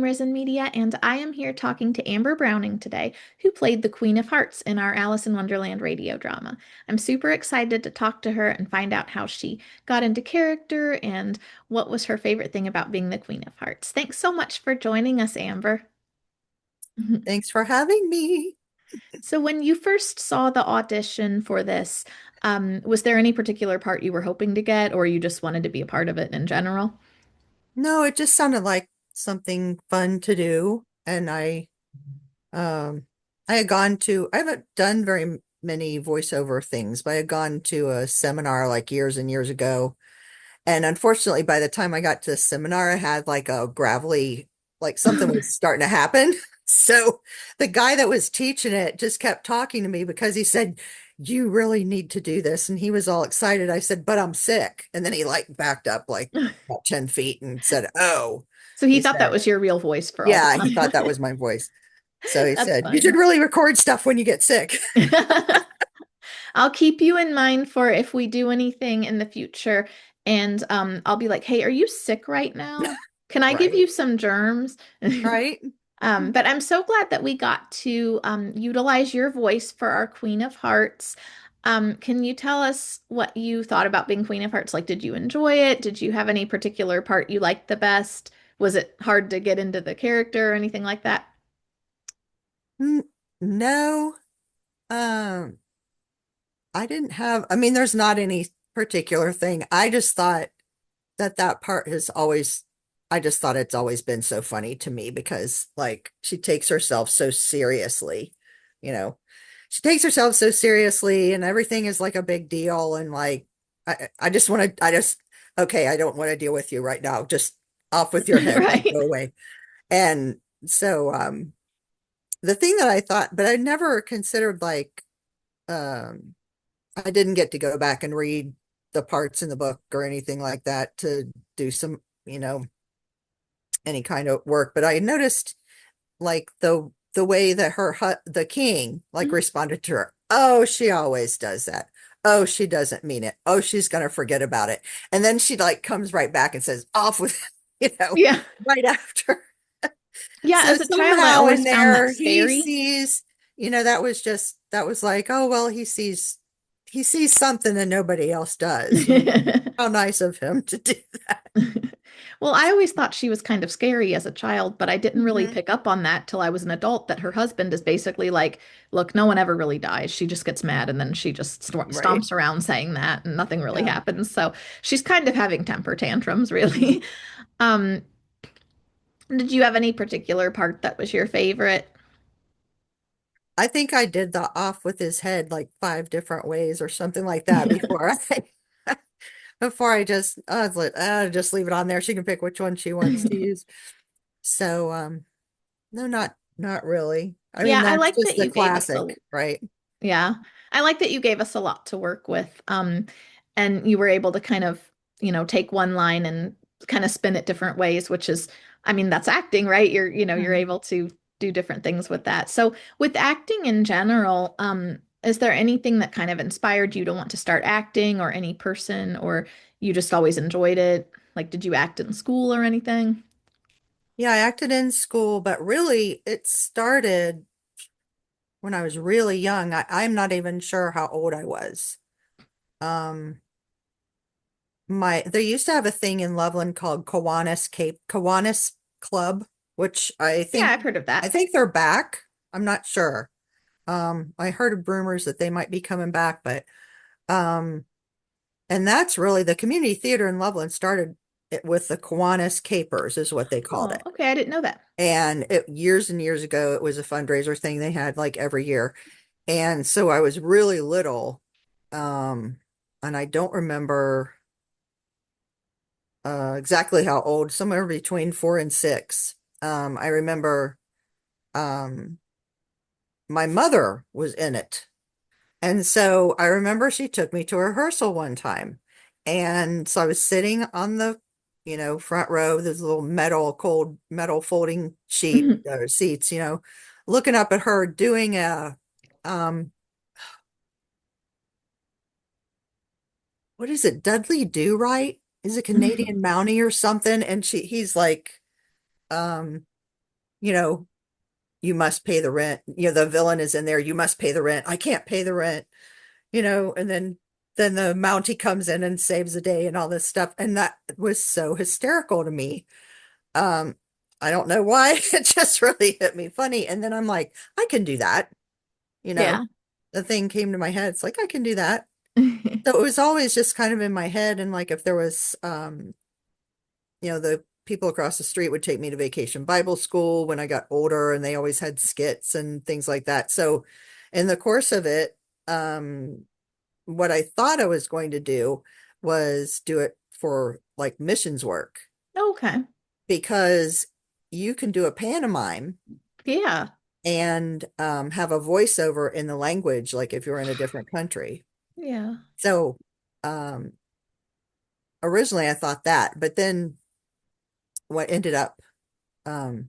DreamRisen Media, and I am here talking to Amber Browning today, who played the Queen of Hearts in our Alice in Wonderland radio drama. I'm super excited to talk to her and find out how she got into character and what was her favorite thing about being the Queen of Hearts. Thanks so much for joining us, Amber. Thanks for having me. So, when you first saw the audition for this, was there any particular part you were hoping to get, or you just wanted to be a part of it in general? No, it just sounded like something fun to do. And I had gone to, I haven't done very many voiceover things, but I had gone to a seminar like years and years ago. And unfortunately, by the time I got to the seminar, I had like a gravelly, like something was starting to happen. So the guy that was teaching it just kept talking to me because he said, "You really need to do this." And he was all excited. I said, "But I'm sick." And then he like backed up like about 10 feet and said, "Oh," So he he thought that said, was your real voice for all the "Yeah," he thought time. that was my voice. So he That's said, "You should funny. really record stuff when you get sick." I'll keep you in mind for if we do anything in the future. And I'll be like, hey, are you sick right now? Can I give Right. you some germs? Right. But I'm so glad that we got to utilize your voice for our Queen of Hearts. Can you tell us what you thought about being Queen of Hearts? Like, did you enjoy it? Did you have any particular part you liked the best? Was it hard to get into the character or anything like that? No, um, I didn't have, I mean, there's not any particular thing. I just thought that part has always, I just thought it's always been so funny to me because like she takes herself so seriously, you know. She takes herself so seriously and everything is like a big deal and like I just want to I just okay, I don't want to deal with you right now. Just off with your head, like Right. go away. And so the thing that I thought, but I never considered like um I didn't get to go back and read the parts in the book or anything like that to do some, any kind of work. But I noticed like the way that the king like responded to her. Oh, she always does that. Oh, she doesn't mean it. Oh, she's gonna forget about it. And then she like comes right back and says, off with, Yeah. right after. Yeah, So as a child, I somehow always in found that there he scary. sees, that was like, oh well, he sees something that nobody else does. How nice of him to do that. Well, I always thought she was kind of scary as a child, but I didn't really Mhm. pick up on that till I was an adult, that her husband is basically like, look, no one ever really dies. She just gets mad and then she just Right. stomps around saying that and nothing really Yeah. happens. So she's kind of having temper tantrums, really. Um, did you have any particular part that was your favorite? I think I did the off with his head like 5 different ways or something like that before I before I just was like, just leave it on there. She can pick which one she wants to use. So no, not really. I mean, Yeah, I that's like just that the you gave us a classic, right? Yeah. I like that you gave us a lot to work with. And you were able to kind of, take one line and kind of spin it different ways, which is, I mean, that's acting, right? You're Mhm. able to do different things with that. So with acting in general, is there anything that kind of inspired you to want to start acting, or any person, or you just always enjoyed it? Like, did you act in school or anything? Yeah, I acted in school, but really it started when I was really young. I'm not even sure how old I was. Um, they used to have a thing in Loveland called Kiwanis Club, which Yeah, I've heard of I that. think they're back. I'm not sure. I heard of rumors that they might be coming back, but um, and that's really the community theater in Loveland started it with the Kiwanis Capers is what they called Oh, it. okay. I didn't know that. And years and years ago, it was a fundraiser thing they had like every year. And so I was really little, um, and I don't remember exactly how old, somewhere between 4 and 6. I remember um, my mother was in it. And so I remember she took me to a rehearsal one time. And so I was sitting on the, front row, this little cold metal folding sheet or seats, looking up at her doing um, what is it? Dudley Do Right? Is a Canadian Mountie or something? And he's like, um, you know, you must pay the rent. The villain is in there, you must pay the rent. I can't pay the rent, and then the Mountie comes in and saves the day and all this stuff. And that was so hysterical to me. Um, I don't know why. It just really hit me funny. And then I'm like, I can do that. You know, Yeah. the thing came to my head. It's like, I can do that. So it was always just kind of in my head. And like, if there was, the people across the street would take me to vacation Bible school when I got older, and they always had skits and things like that. So in the course of it, what I thought I was going to do was do it for like missions work, Okay. because you can do a pantomime Yeah. and have a voiceover in the language, like if you're in a different country. Yeah. So um, originally I thought that, but then what ended up, um,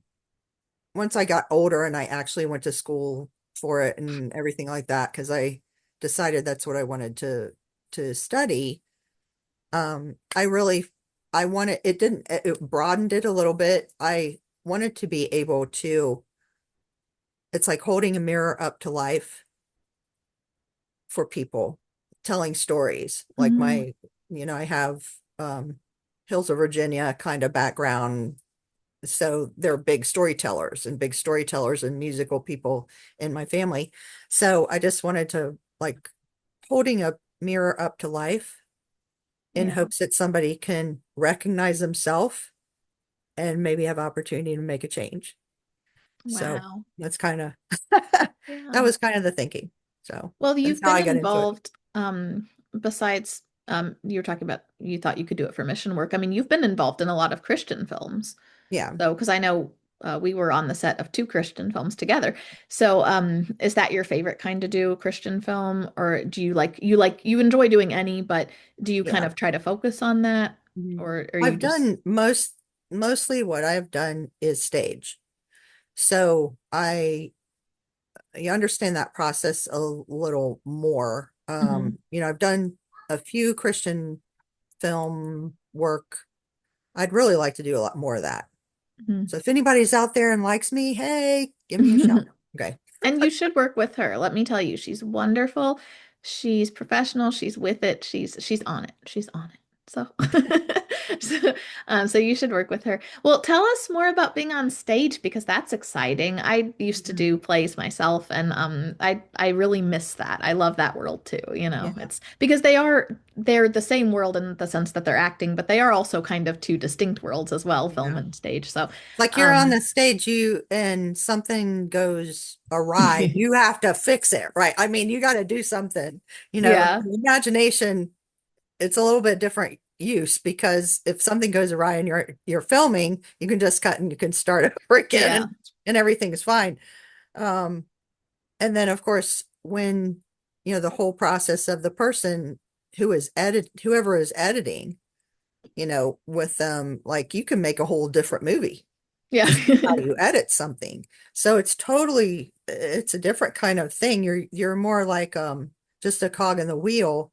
once I got older and I actually went to school for it and everything like that, because I decided that's what I wanted to study. I really, I wanted, it didn't, it broadened it a little bit. I wanted to be able to, it's like holding a mirror up to life for people, telling stories. Like Mhm. I have Hills of Virginia kind of background. So they're big storytellers and musical people in my family. So I just wanted to like holding a mirror up to life in Yeah. hopes that somebody can recognize themselves and maybe have opportunity to make a change. So Wow. that's kind of that Yeah. was kind of the thinking. So Well, that's you've how been I got into it. involved, besides, you were talking about you thought you could do it for mission work. I mean, you've been involved in a lot of Christian films. Yeah. So, because I know we were on the set of two Christian films together. So, is that your favorite kind to do, Christian film, or do you enjoy doing any, but do you kind Yeah. of try to focus on that, Mhm. or are you I've just, done mostly what I've done is stage. So you understand that process a little more. Mhm, I've done a few Christian film work. I'd really like to do a lot more of that. So if anybody's out there and likes me, hey, give me a shout. mhm. Okay. And you should work with her. Let me tell you, she's wonderful. She's professional. She's with it. She's on it. She's on it. So, so you should work with her. Well, tell us more about being on stage because that's exciting. I used to Mhm. do plays myself, and I really miss that. I love that world too. Yeah. It's because they're the same world in the sense that they're acting, but they are also kind of two distinct worlds as well, film Yeah. and stage. So, Like you're on um, the stage, and something goes awry, you have to fix it, right? I mean, you got to do something, yeah, the imagination, it's a little bit different use, because if something goes awry and you're filming, you can just cut and you can start over again, yeah, and everything is fine. Um, and then of course, when the whole process of the person whoever is editing, with them, like you can make a whole different movie yeah. just how you edit something. So it's a different kind of thing. You're more like just a cog in the wheel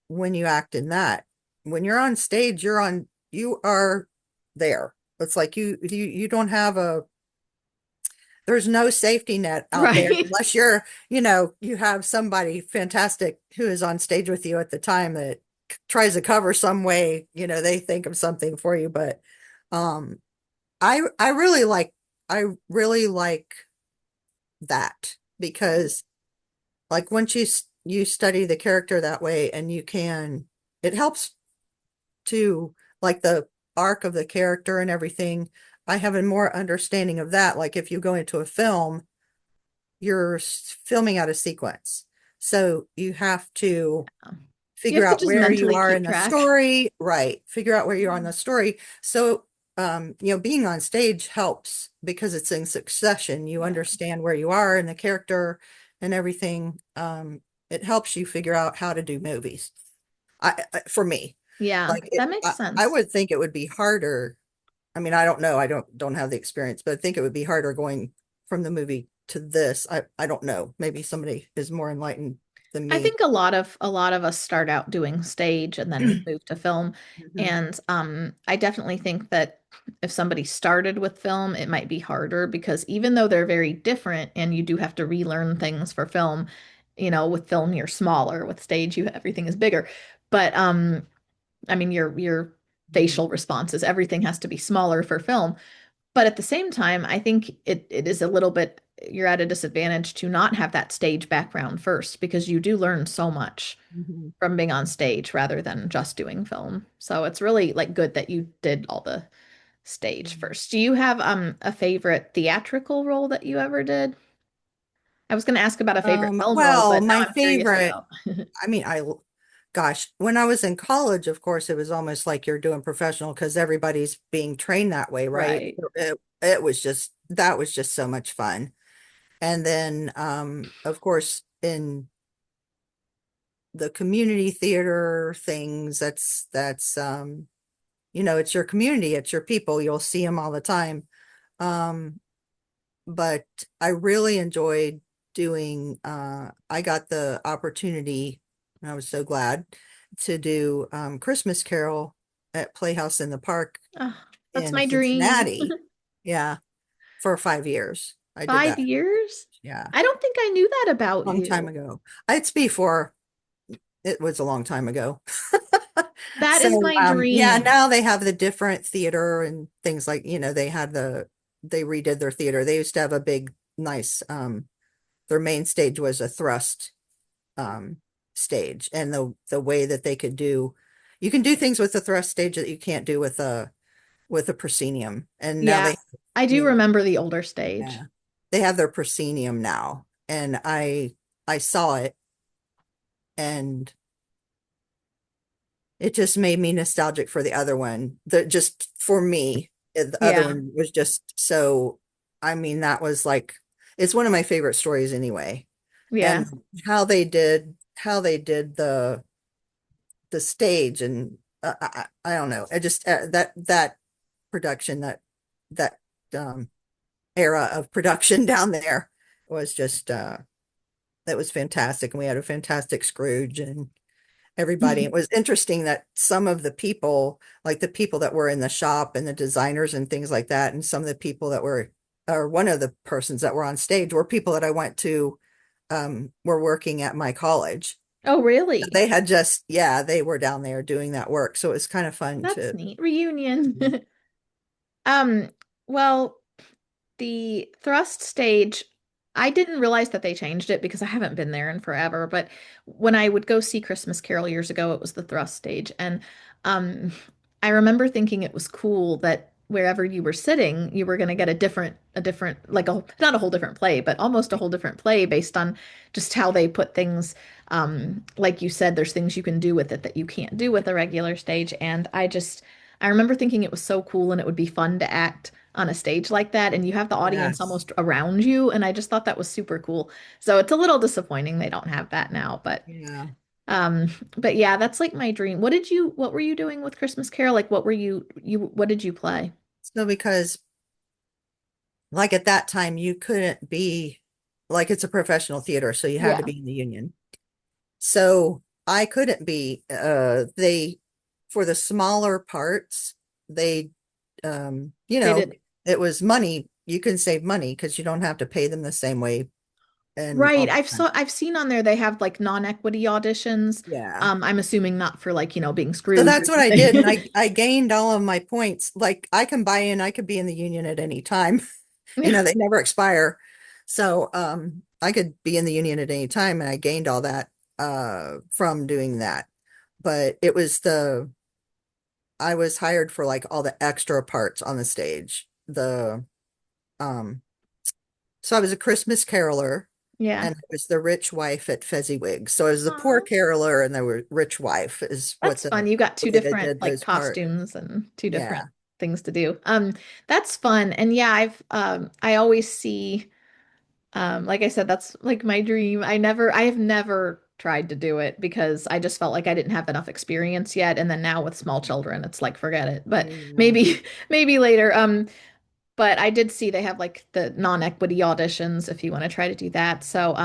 when you act in that. When you're on stage, you are there. It's like you don't have there's no safety net out there Right. unless you have somebody fantastic who is on stage with you at the time that tries to cover some way, they think of something for you. But um I really like that, because like once you study the character that way, and it helps to like the arc of the character and everything. I have a more understanding of that. Like if you go into a film, you're filming out a sequence. So you have to You figure have to out just where you mentally are keep in the track. story, right? Figure out where you are in Yeah. the story. So, being on stage helps because it's in succession. You Yeah. understand where you are in the character and everything. It helps you figure out how to do movies. For me, Yeah, like that makes I sense. would think it would be harder. I mean, I don't know. I don't have the experience, but I think it would be harder going from the movie to this. I don't know. Maybe somebody is more enlightened the I meat. think a lot of us start out doing stage and then move to film. Mhm, And I definitely think that if somebody started with film, it might be harder because even though they're very different and you do have to relearn things for film, with film you're smaller, with stage you everything is bigger. But I mean your mhm, facial responses, everything has to be smaller for film. But at the same time, I think it is a little bit, you're at a disadvantage to not have that stage background first because you do learn so much mhm. from being on stage rather than just doing film. So it's really like good that you did all the stage first. Do you have a favorite theatrical role that you ever did? I was going to ask about a favorite film role, Well, but now my I'm curious favorite, about. I mean, gosh, when I was in college, of course, it was almost like you're doing professional because everybody's being trained that way, right? Right. It was just, that was just so much fun. And then, of course, in the community theater things, it's your community, it's your people, you'll see them all the time. Um, but I really enjoyed doing, I got the opportunity, and I was so glad to do Christmas Carol at Playhouse in the Park Oh, that's in my dream. Cincinnati. Yeah, for 5 years. I did 5 that. years? Yeah, I don't think I knew that about long time you. ago. It's before, it was a long time ago. That So is my yeah, dream. now they have the different theater and things like, they redid their theater. They used to have a big, nice, their main stage was a thrust um stage, and the way that they could do, you can do things with the thrust stage that you can't do with a proscenium. And now Yeah, they, I do you know, remember the older stage. yeah, they have their proscenium now, and I saw it, and it just made me nostalgic for the other one. Just for me, the other Yeah, one was just so, I mean, that was like, it's one of my favorite stories anyway. yeah, And how they did the stage, and I don't know. I just that production, that um era of production down there was just that was fantastic. And we had a fantastic Scrooge and everybody. It was interesting that some of the people, like the people that were in the shop and the designers and things like that, and some of the people that were, or one of the persons that were on stage, were people that I went to, were working at my college. Oh, really? They had just, yeah, they were down there doing that work. So it was kind of fun That's to, neat. Reunion. Mhm. Um, well, the thrust stage, I didn't realize that they changed it because I haven't been there in forever. But when I would go see Christmas Carol years ago, it was the thrust stage. And um, I remember thinking it was cool that wherever you were sitting, you were going to get a different, like not a whole different play, but almost a whole different play based on just how they put things. Like you said, there's things you can do with it that you can't do with a regular stage. And I remember thinking it was so cool and it would be fun to act on a stage like that, and you have the audience Yes. almost around you, and I just thought that was super cool. So it's a little disappointing they don't have that now, Yeah. um but yeah, that's like my dream. What were you doing with Christmas Carol? Like what did you play? So because like at that time you couldn't be, like, it's a professional theater, so you had to Yeah. be in the union. So I couldn't be, they, for the smaller parts, they, They did. it was money. You can save money because you don't have to pay them the same way and all Right. that kind of. I've seen on there they have like non-equity auditions. Yeah. I'm assuming not for like, being So Scrooge or that's what I did. And something. I gained all of my points. Like I can buy in, I could be in the union at any time. They never expire. So I could be in the union at any time, and I gained all that from doing that. But it was the I was hired for like all the extra parts on the stage. Um so I was a Christmas caroler, Yeah. and I was the rich wife at Fezziwig. So I was the poor Aw. caroler and the rich wife is what That's the fun. You got two way they different did like those parts. costumes and two different Yeah. things to do. That's fun. And yeah, I always see like I said, that's like my dream. I have never tried to do it because I just felt like I didn't have enough experience yet. And then now with small children, it's like forget it. But Yeah. maybe maybe later. But I did see they have like the non-equity auditions if you want to try to do that. So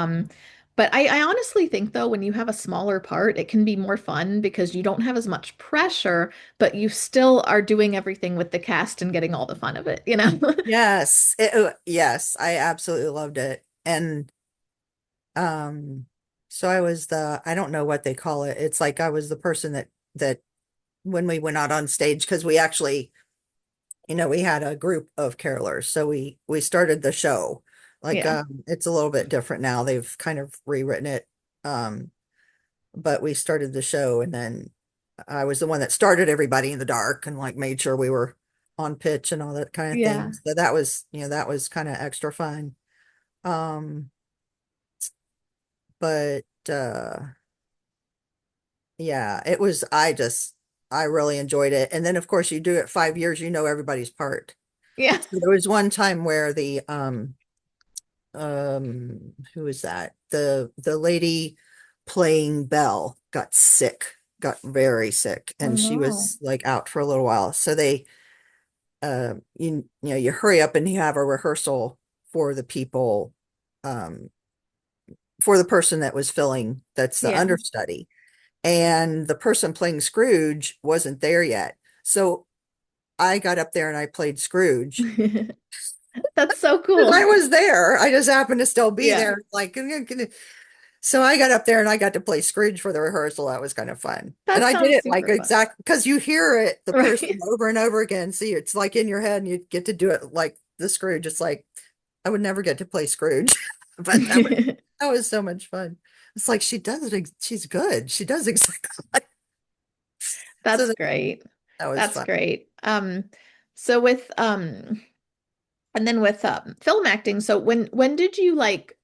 But I honestly think though, when you have a smaller part, it can be more fun because you don't have as much pressure, but you still are doing everything with the cast and getting all the fun of it, you know? Yes, yes, I absolutely loved it. And um so I was I don't know what they call it. It's like I was the person that when we went out on stage, because we actually, we had a group of carolers. So we started the show. Like Yeah. it's a little bit different now. They've kind of rewritten it. Um but we started the show, and then I was the one that started everybody in the dark and like made sure we were on pitch and all that kind of thing. Yeah. So that was, that was kind of extra fun. Um, but yeah, I really enjoyed it. And then of course you do it 5 years, you know everybody's part. Yeah. So there was one time where the who was that? The lady playing Belle got sick, got very sick, Oh and she no. was like out for a little while. So they you hurry up and you have a rehearsal for the people, um for the person that was filling, that's the Yeah. understudy. And the person playing Scrooge wasn't there yet. So I got up there and I played Scrooge. That's so 'Cause I cool. was there. I just happened to still be Yeah. there. Like, so I got up there and I got to play Scrooge for the rehearsal. That was kind of fun. And That I did sounds it like super fun. exact because you hear it, the person Right. over and over again. See, it's like in your head and you get to do it like the Scrooge. It's like I would never get to play Scrooge, but that was so much fun. It's like she does it. She's good. She does exactly like so That's great. that was That's fun. great. So with and then with film acting, so when did you like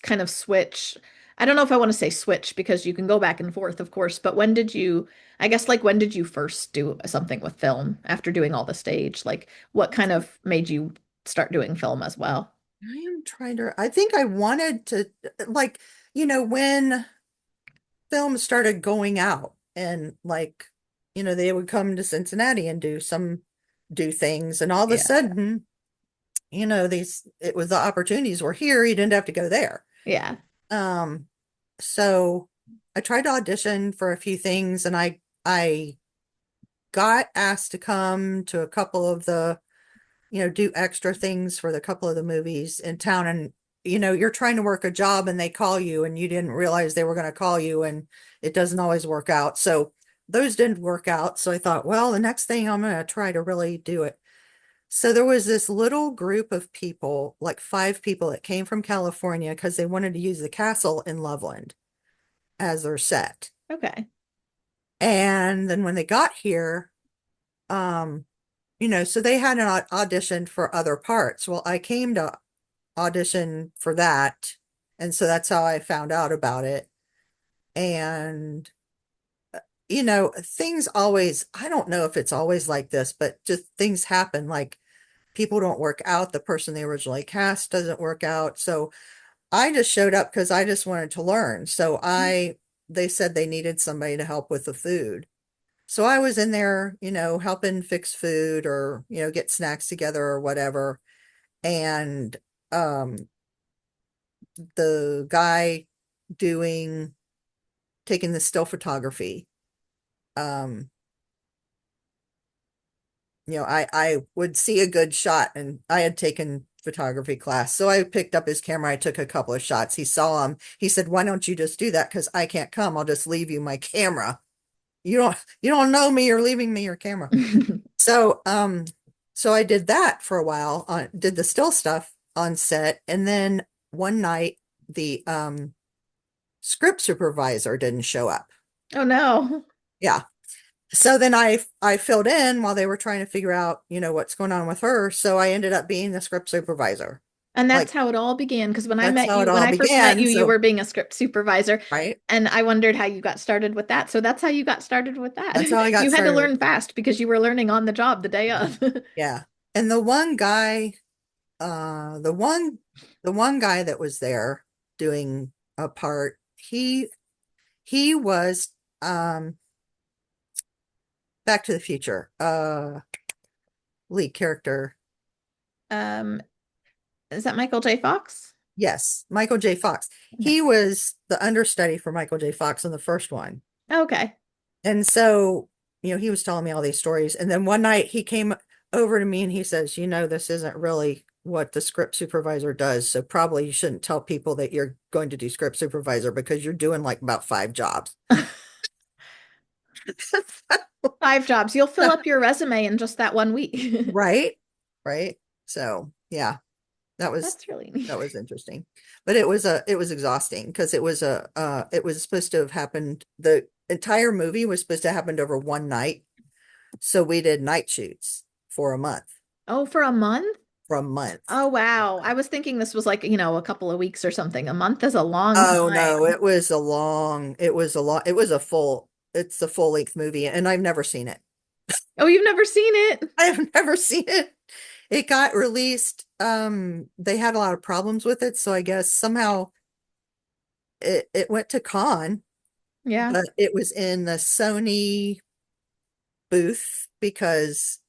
kind of switch? I don't know if I want to say switch because you can go back and forth, of course, but when did you, I guess like when did you first do something with film after doing all the stage? Like what kind of made you start doing film as well? I am trying to. I think I wanted to, like, when films started going out and like, they would come to Cincinnati and do things, and all of a Yeah. sudden, it was the opportunities were here. You didn't have to go there. Yeah. Um, so I tried to audition for a few things, and I got asked to come to a couple of the, do extra things for the couple of the movies in town. And, you're trying to work a job and they call you and you didn't realize they were going to call you, and it doesn't always work out. So those didn't work out. So I thought, well, the next thing I'm going to try to really do it. So there was this little group of people, like 5 people that came from California because they wanted to use the castle in Loveland as their set. Okay. And then when they got here, um, so they had an audition for other parts. Well, I came to audition for that. And so that's how I found out about it. And, things always, I don't know if it's always like this, but just things happen. Like people don't work out. The person they originally cast doesn't work out. So I just showed up because I just wanted to learn. They said they needed somebody to help with the food. So I was in there, helping fix food or, get snacks together or whatever. And um the guy doing taking the still photography, um, I would see a good shot, and I had taken photography class. So I picked up his camera, I took a couple of shots. He saw him. He said, "Why don't you just do that? Because I can't come. I'll just leave you my camera. You don't know me, you're leaving me your camera." So, so I did that for a while, did the still stuff on set. And then one night, the script supervisor didn't show up. Oh no. Yeah. So then I filled in while they were trying to figure out, what's going on with her. So I ended up being the script supervisor. And that's Like how it all began. Because when I that's met how it you, when all I first met began. you, you So, were being a script supervisor. right. And I wondered how you got started with that. So that's how you got started with that. That's how I got You had to started with. learn fast because you were learning on the job the day of. Yeah. And the one guy, the one guy that was there doing a part, he was Back to the Future, lead character. Um, is that Michael J. Fox? Yes, Michael J. Fox. Okay. He was the understudy for Michael J. Fox in the first one. Okay. And so, he was telling me all these stories. And then one night he came over to me and he says, this isn't really what the script supervisor does. So probably you shouldn't tell people that you're going to do script supervisor because you're doing like about five jobs. 5 jobs. You'll fill up your resume in just that one week. Right. Right. So yeah, that was That's really neat. that was interesting. But it was exhausting because it was supposed to have happened. The entire movie was supposed to happen over one night. So we did night shoots for a month. Oh, for a month? For a month. Oh, wow. I was thinking this was like, a couple of weeks or something. A month is a long Oh no, time. it's a full length movie and I've never seen it. Oh, you've never seen it? I have never seen it. It got released. They had a lot of problems with it, so I guess somehow it went to con, Yeah. but it was in the Sony booth because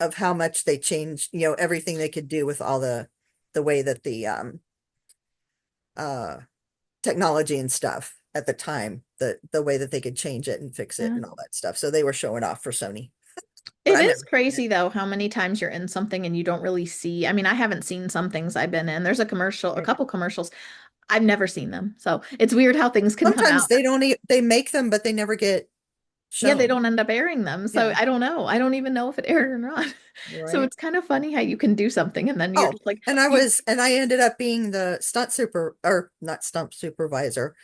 of how much they changed, everything they could do with all the way that the uh technology and stuff at the time, the way that they could change it and fix it Yeah. and all that stuff. So they were showing off for Sony, but It I've is never seen it. crazy though how many times you're in something and you don't really see. I mean, I haven't seen some things I've been in. There's a Right. couple commercials. I've never seen them. So it's weird how things can come Sometimes out. they don't they make them, but they never get Yeah, they shown. don't end up airing them. So Yeah. I don't know. I don't even know if it aired or not. So Right. it's kind of funny how you can do something and then you're Oh, just like, and you, I ended up being the stunt super or not stunt supervisor.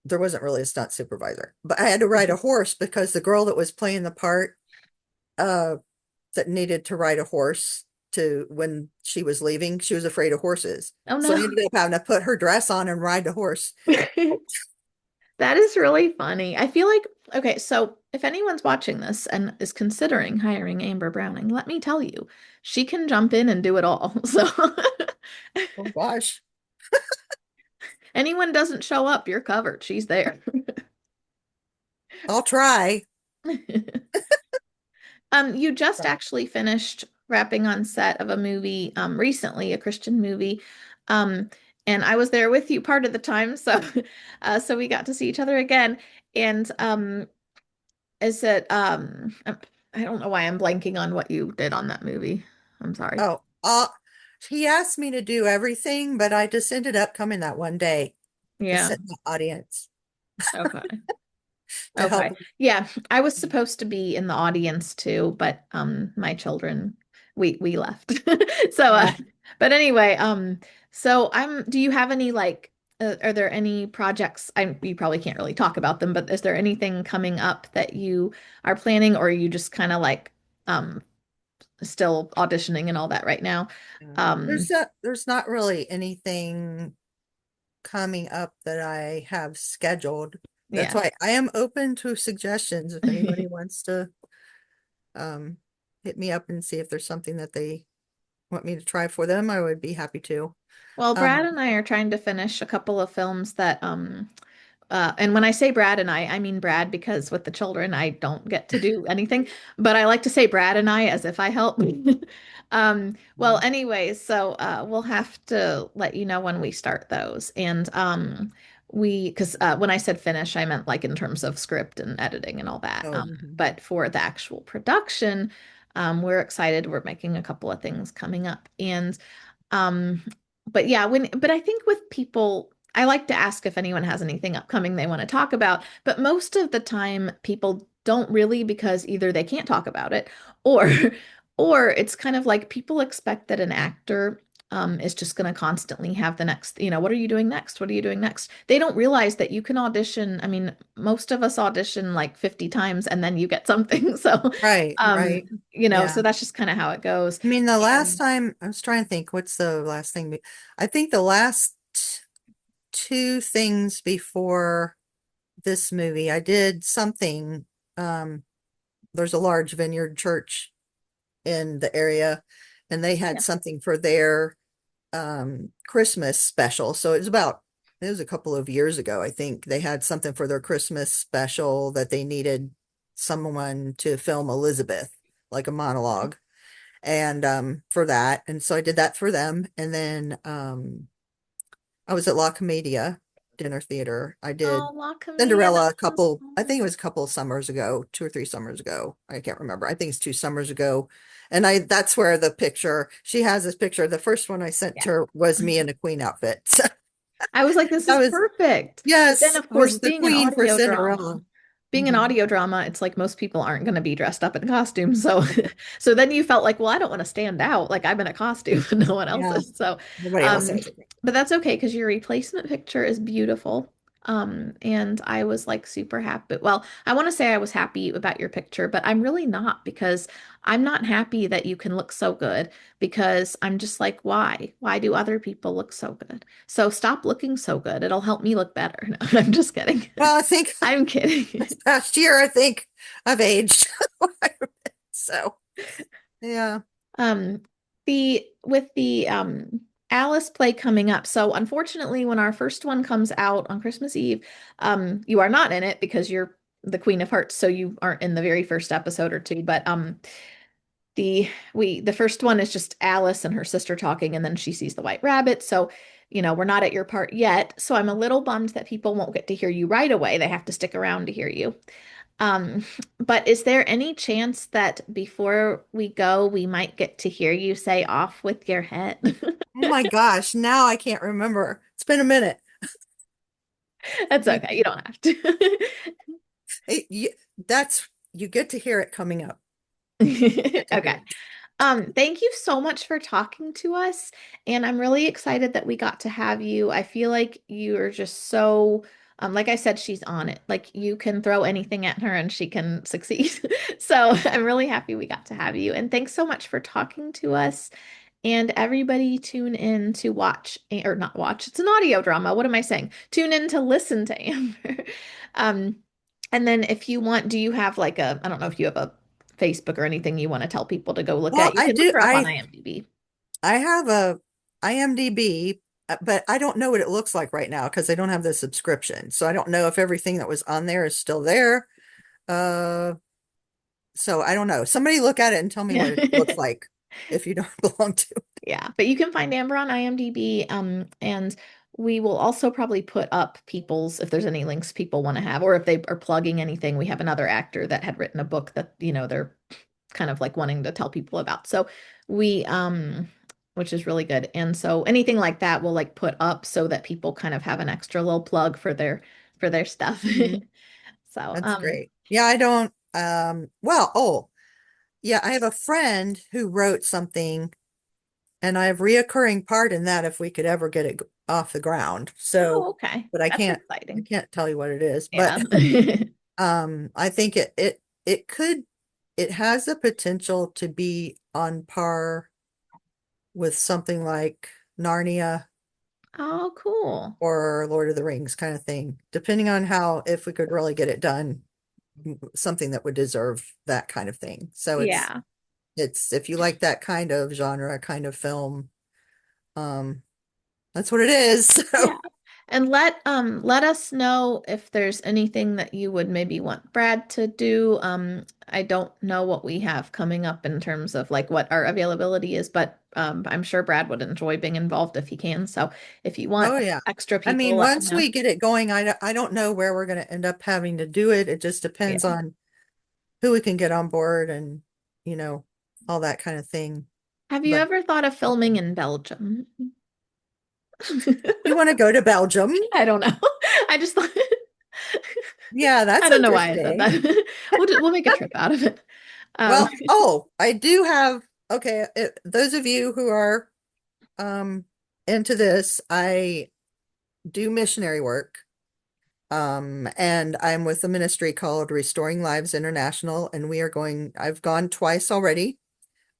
There wasn't really a stunt supervisor, but I had to ride a horse because the girl that was playing the part uh that needed to ride a horse to when she was leaving, she was afraid of horses. oh So I no. ended up having to put her dress on and ride the horse. That is really funny. I feel like, okay, so if anyone's watching this and is considering hiring Amber Browning, let me tell you, she can jump in and do it all. So Oh gosh. anyone doesn't show up, you're covered. She's there. I'll try. You just Right. actually finished wrapping on set of a movie recently, a Christian movie. Um, and I was there with you part of the time, so so we got to see each other again. And is it I don't know why I'm blanking on what you did on that movie. I'm sorry. Oh, he asked me to do everything, but I just ended up coming that one day to Yeah. sit in the audience Okay. to help. Okay. Yeah, I was supposed to be in the audience too, but my children we left. So Oh, but anyway, so do you have any like are there any projects you probably can't really talk about them, but is there anything coming up that you are planning or are you just kind of like um still auditioning and all that right now? yeah. Um There's not really anything coming up that I have scheduled. That's yeah. why I am open to suggestions if anybody wants to um hit me up and see if there's something that they want me to try for them, I would be happy to. Well, Brad Um, and I are trying to finish a couple of films that and when I say Brad and I mean Brad because with the children, I don't get to do anything, but I like to say Brad and I as if I help. Well, anyways, so we'll have to let you know when we start those. And because when I said finish, I meant like in terms of script and editing and all that. oh, mhm. But for the actual production, we're excited. We're making a couple of things coming up. And um, but yeah, but I think with people, I like to ask if anyone has anything upcoming they want to talk about, but most of the time people don't really because either they can't talk about it or or it's kind of like people expect that an actor is just going to constantly have the next, what are you doing next? What are you doing next? They don't realize that you can audition. I mean, most of us audition like 50 times and then you get something. So, Right, um, right. Yeah. so that's just kind of how it goes. I mean, the last And time I was trying to think, what's the last thing? I think the last two things before this movie, I did something. Um, there's a large vineyard church in the area, and they had yeah. something for their Christmas special. So it was a couple of years ago, I think. They had something for their Christmas special that they needed someone to film Elizabeth, like a monologue. And for that. And so I did that for them. And then I was at La Comedia Dinner Theater. I did Oh, La Comedia, Cinderella a that's so couple, I think it fun. was a couple of summers ago, 2 or 3 summers ago. I can't remember. I think it's 2 summers ago. And that's where the picture, she has this picture. The first one I sent Yeah. her was me in a queen outfit. I was like, this So is that was, perfect. But then, yes, of I was course, the queen for Cinderella. being an Mhm. audio drama, it's like most people aren't going to be dressed up in costumes. So, so then you felt like, well, I don't want to stand out. Like I'm in a costume and no one else Yeah, is. So, nobody else um, has it. but that's okay because your replacement picture is beautiful. And I was like super happy. Well, I want to say I was happy about your picture, but I'm really not because I'm not happy that you can look so good because I'm just like, why? Why do other people look so good? So stop looking so good. It'll help me look better. No, I'm just kidding. Well, I think I'm this kidding. past year, I think I've aged. So, yeah. Um, the with the Alice play coming up. So unfortunately, when our first one comes out on Christmas Eve, you are not in it because you're the Queen of Hearts, so you aren't in the very first episode or two. But the first one is just Alice and her sister talking, and then she sees the white rabbit. So, we're not at your part yet. So I'm a little bummed that people won't get to hear you right away. They have to stick around to hear you. Um, but is there any chance that before we go, we might get to hear you say off with your head? Oh my gosh, now I can't remember. It's been a minute. That's okay. You don't have to. It, you, you get to hear it coming up. Get to hear Okay. it. Thank you so much for talking to us. And I'm really excited that we got to have you. I feel like you are just so, like I said, she's on it. Like you can throw anything at her and she can succeed. So I'm really happy we got to have you. And thanks so much for talking to us. And everybody tune in to watch, or not watch, it's an audio drama. What am I saying? Tune in to listen to Amber. Um, and then if you want, do you have like I don't know if you have a Facebook or anything you want to tell people to go look Well, at? You can look her up on IMDb. I have a IMDb, but I don't know what it looks like right now because I don't have the subscription. So I don't know if everything that was on there is still there. Uh, so I don't know. Somebody look at it and tell me Yeah. what it looks like if you don't belong to. Yeah, but you can find Amber on IMDb, and we will also probably put up people's if there's any links people want to have, or if they are plugging anything. We have another actor that had written a book that, they're kind of like wanting to tell people about. So we, which is really good. And so anything like that we'll like put up so that people kind of have an extra little plug for their stuff. Mhm. So, That's great. Yeah, I don't, well, oh, yeah, I have a friend who wrote something and I have reoccurring part in that if we could ever get it off the ground. oh, So, okay. but That's I exciting. can't tell you what it is, but Yeah. I think it could, it has the potential to be on par with something like Narnia Oh, cool. or Lord of the Rings kind of thing, depending on how, if we could really get it done, something that would deserve that kind of thing. So Yeah. it's if you like that kind of genre, kind of film, um, that's what it is. Yeah. So, And let us know if there's anything that you would maybe want Brad to do. I don't know what we have coming up in terms of like what our availability is, but I'm sure Brad would enjoy being involved if he can. So if you want oh yeah. extra I people, mean, let me once know. we get it going, I don't know where we're going to end up having to do it. It just Yeah. depends on who we can get on board and, you know, all that kind of thing. Have you But ever thought of filming in Belgium? we want to go to Belgium. I don't know. I just thought Yeah, I that's don't know why I said interesting. that. We'll make a trip out of it. Um, Well, oh, I do have, okay, those of you who are um into this, I do missionary work. And I'm with a ministry called Restoring Lives International, and I've gone twice already,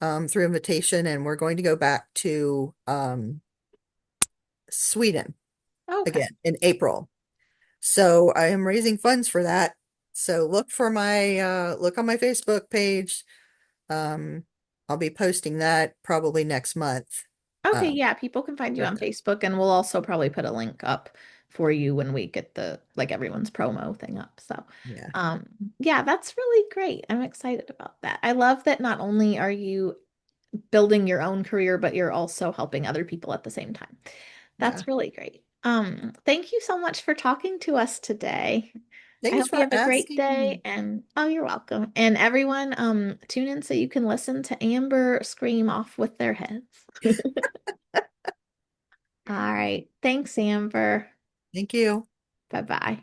through invitation, and we're going to go back to Sweden okay. again in April. So I am raising funds for that. So look on my Facebook page. Um, I'll be posting that probably next month. Okay, Um, yeah, people can find you for on that. Facebook and we'll also probably put a link up for you when we get the like everyone's promo thing up. So, Yeah, um yeah, that's really great. I'm excited about that. I love that not only are you building your own career, but you're also helping other people at the same time. yeah. That's really great. Thank you so much for talking to us today. I Thanks hope you for have a great asking day me. and oh, you're welcome. And everyone, tune in so you can listen to Amber scream off with their heads. All right. Thanks, Amber. Thank you. Bye-bye.